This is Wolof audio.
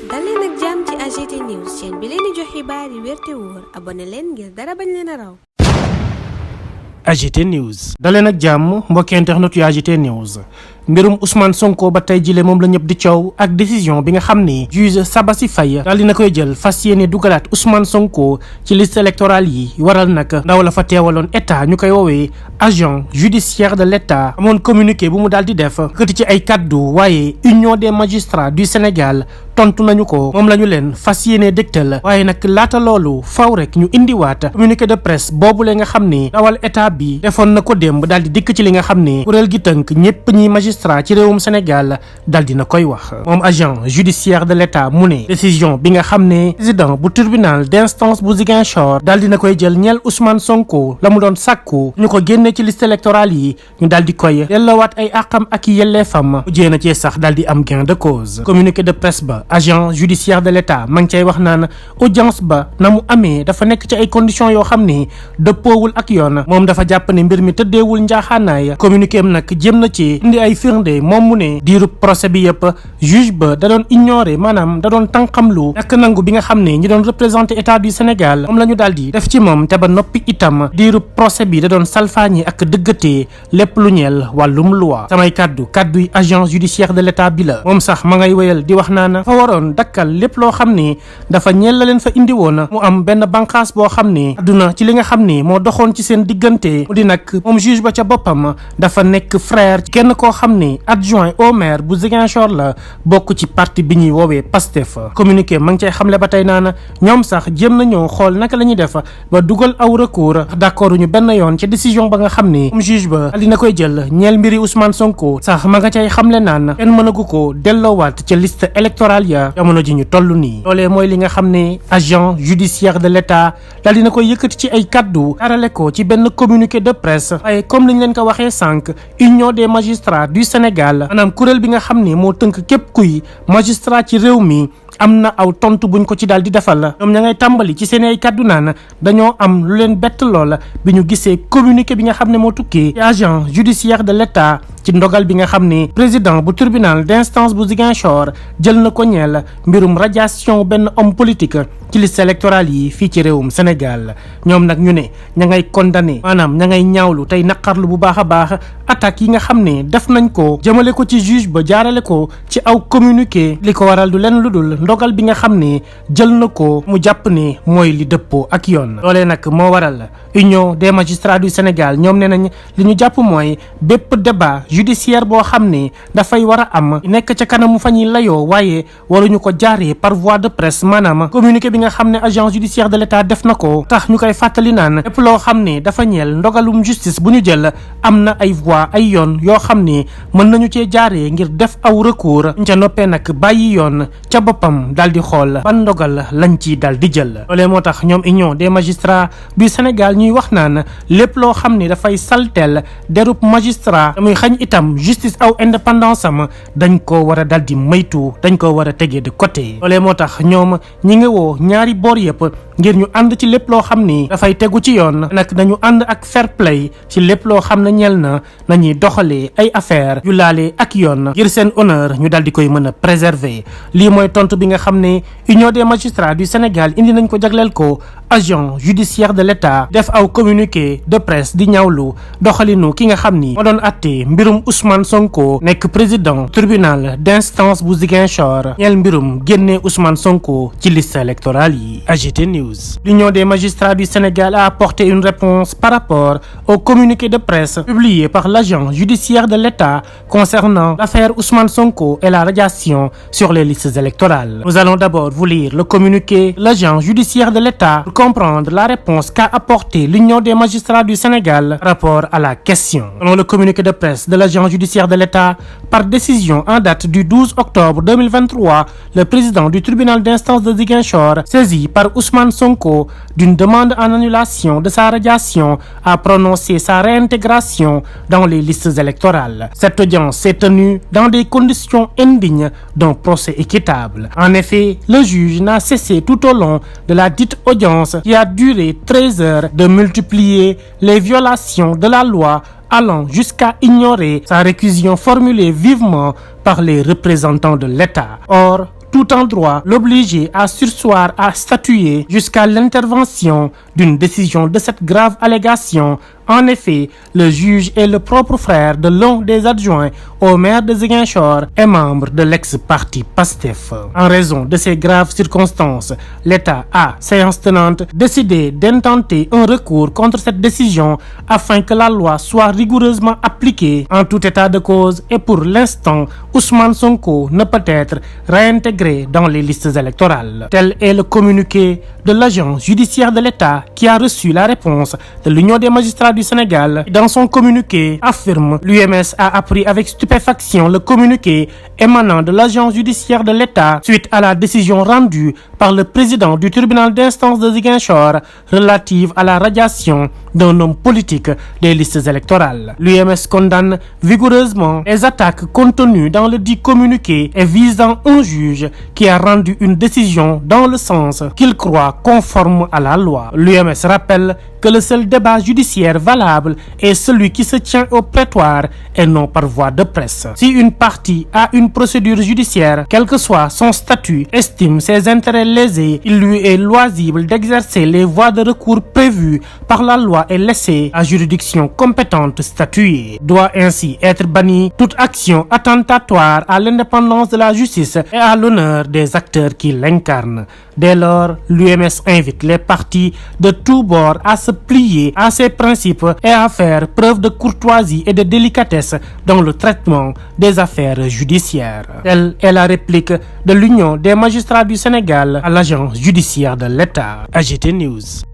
dal leen ak jàmm ci AGT News chaîne bi leen di jox xibaar yi wér te wóor abonné leen ngir dara bañ leen a raw. AGT News daleen ak jàmm mbokki internet yu AGT News mbirum Ousmane Sonko ba tey jile moom la ñëpp di coow ak décision bi nga xam ni juge Sabassi Faye daal dina koy jël fas yéene dugalaat Ousmane Sonko ci liste électorale yi waral nag ndaw la fa teewaloon état ñu koy woowee agent judiciaire de l'état amoon communiqué bu mu daal di def këti ci ay kaddu waaye union des magistrats du Sénégal tontu nañu ko moom la ñu leen fas yéene dégtal waaye nag laata loolu faw rek ñu indiwaat communiqué de presse boobule nga xam ni dawal état bi defoon na ko démb daal di dikk ci li nga xam ni kuréel gi tënk ñëpp ñi magistrat ci réewum Sénégal daal dina koy wax moom agent judiciaire de l'état mu ne décision bi nga xam ne président bu tribunal d'instance bu Ziguinchor daal dina koy jël ñeel Ousmane Sonko la mu doon sàkku ñu ko génne ci liste électorale yi ñu daal di koy delloowaat ay àqam ak yelleefam mujjee na cee sax daal di am gain de cause communiqué de presse ba agent judiciaire de l'état ma ngi cay wax naan audience ba na mu amee dafa nekk ci ay conditions yoo xam ni dëppoowul ak yoon moom dafa jàpp ne mbir mi tëddeewul njaaxaanaay communiqué am nag jëm na ci indi ay firnde moom mu ne diirub procès bi yëpp juge ba da doon ignorer maanaam da doon tànqamlu ak nangu bi nga xam ne ñi doon représenté état du Sénégal moom la ñu daal di def ci moom te ba noppi itam diirub procès bi da doon salfaañi ak dëggatee lépp lu ñeel wàllum loi samay kadduy agent judiciaire de l'état bi la moom sax ma ngay wéyal di wax naan fa waroon dakkal lépp loo xam ni dafa ñeel la leen fa indi woon mu am benn bànqaas boo xam ni àdduna ci li nga xam ni moo doxoon ci seen diggante mu di nag moom juge ba ca boppam dafa nekk frère ci kenn koo xam ni adjoint au maire bu Ziguinchor la bokk ci parti bi ñuy woowee Pastef communiqué ma ngi cay xamle ba tey naan ñoom sax jéem nañoo xool naka la ñuy def ba dugal aw recours d'accord ñu benn yoon ci décision ba nga xam ni moom juge ba dina koy jël ñeel mbiri Ousmane Sonko sax ma nga cay xamle naan kenn mënagu ko delloowaat ca liste électorale ya jamono ji ñu toll nii loolee mooy li nga xam ne agent judiciaire de l'état daal dina koy yëkkati ci ay kaddu arale ko ci benn communiqué de presse waaye comme liñ leen ko waxee sànq union des magistrats du Sénégal maanaam kuréel bi nga xam ni moo tënk képp kuy magistrat ci réew mi am na aw tontu buñ ko ci daal di defal ñoom ña ngay tàmbali ci seen ay kaddu naan dañoo am lu leen bett lool bi ñu gisee communiqué bi nga xam ne moo tukkee ci agent judiciaire de l'état ci ndogal bi nga xam ne président bu tribunal d'instance bu Ziguinchor jël na ko ñeel mbirum radiation benn homme politique ci liste électorale yi fii ci réewum Sénégal ñoom nag ñu ne ña ngay condamné maanaam ña ngay ñaawlu tey naqarlu bu baax a baax attaques yi nga xam ne def nañ ko jëmale ko ci juge ba jaarale ko ci aw communiqué li ko waral du leen lu dul ndogal bi nga xam ne jël na ko mu jàpp ne mooy li dëppoo ak yoon loolee nag moo waral union des magistrats du Sénégal ñoom nee nañ li ñu jàpp mooy bépp débat judiciaire boo xam ne dafay war a am nekk ca kanamu fa ñuy layoo waaye waruñu ko jaaree par voie de presse maanaam communiqué bi nga xam ne agent judiciaire de l'état def na ko tax ñu koy fàttali naan lépp loo xam ne dafa ñeel ndogalum justice bu ñu jël am na ay voie ay yoon yoo xam ne mën nañu cee jaaree ngir def aw recours ñu ca noppee nag bàyyi yoon ca boppam daal di xool ban ndogal lañ ci daal di jël loolee moo tax ñoom union des magistrats du Sénégal ñuy wax naan lépp loo xam ne dafay salteel derub magistrat muy xañ itam justice aw indépendance am dañ ko war a dal di maytu dañ ko war a tegee de côté loolee moo tax ñoom ñi nga woo ñaari boor yëpp ngir ñu ànd ci lépp loo xam ni dafay tegu ci yoon nag nañu ànd ak fair play ci lépp loo xam ne ñeel na nañuy doxalee ay affaire yu laale ak yoon ngir seen honneur ñu dal di koy mën a préserver lii mooy tontu bi nga xam ne union des magistrats du Sénégal indi nañ ko jagleel ko agent judiciaire de l'état def aw communiqué de presse di ñaawlu doxalinu ki nga xam ni moo doon àtte mbirum Ousmane Sonko nekk président tribunal d'instance bu Ziguinchor ñeel mbirum génne Ousmane Sonko ci liste électorale yi. AGT News. L'Union des magistrats du Sénégal a apporté une réponse par rapport au communiqué de presse publié par l'agent judiciaire de l'état concernant l'affaire Ousmane Sonko et la radiation sur les listes électorales. Nous allons d'abord vous lire le communiqué de l'agent judiciaire de l'état pour comprendre la réponse qu'a apporté l'Union des magistrats du Sénégal par rapport à la question. Selon le communiqué de presse de l'agent judiciaire de l'état, par décision en date du 12 octobre 2023, le président du tribunal d'instance de Ziguinchor, saisi par Ousmane Sonko d'une demande en annulation de sa radiation, a prononcé sa réintégration dans les listes électorales. Cette audience s'est tenue dans des conditions indignes d'un procès équitable. En effet, le juge n'a cessé tout au long de la dite audience, qui a duré 13 heures, de multiplier les violations de la loi, allant jusqu'à ignorer sa récusation formulée vivement par les représentants de l'État. Or, tout en droit l'obliger à surseoir à statuer jusqu'à l'intervention d'une décision de cette grave allégation. En effet, le juge est le propre frère de l'un des adjoints au maire de Ziguinchor et membre de l'ex-parti PASTEF. En raison de ces graves circonstances, l'État a, séance tenante, décidé d'intenter un recours contre cette décision afin que la loi soit rigoureusement appliquée en tout état de cause et pour l'instant, Ousmane Sonko ne peut être réintégré dans les listes électorales. Tel est le communiqué de l'agence judiciaire de l'État qui a reçu la réponse de l'Union des magistrats du Sénégal. Dans son communiqué, affirme l'UMS a appris avec stupéfaction le communiqué émanant de l'agence judiciaire de l'État suite à la décision rendue par le président du tribunal d'instance de Ziguinchor relative à la radiation d'un homme politique des listes électorales. L'UMS condamne vigoureusement les attaques contenues dans le dit communiqué et visant un juge qui a rendu une décision dans le sens qu'il croit conforme à la loi. L'UMS rappelle que le seul débat judiciaire valable est celui qui se tient au prétoire et non par voie de presse. Si une partie a une procédure judiciaire, quel que soit son statut, estime ses intérêts lésés, il lui est loisible d'exercer les voies de recours prévues par la loi et laisser à juridiction compétente statuer. Doit ainsi être bannie toute action attentatoire à l'indépendance de la justice et à l'honneur des acteurs qui l'incarnent. Dès lors, l'UMS invite les parties de tous bords à se plier à ces principes et à faire preuve de courtoisie et de délicatesse dans le traitement des affaires judiciaires. Telle est la réplique de l'Union des magistrats du Sénégal à l'agence judiciaire de l'État. AGT News.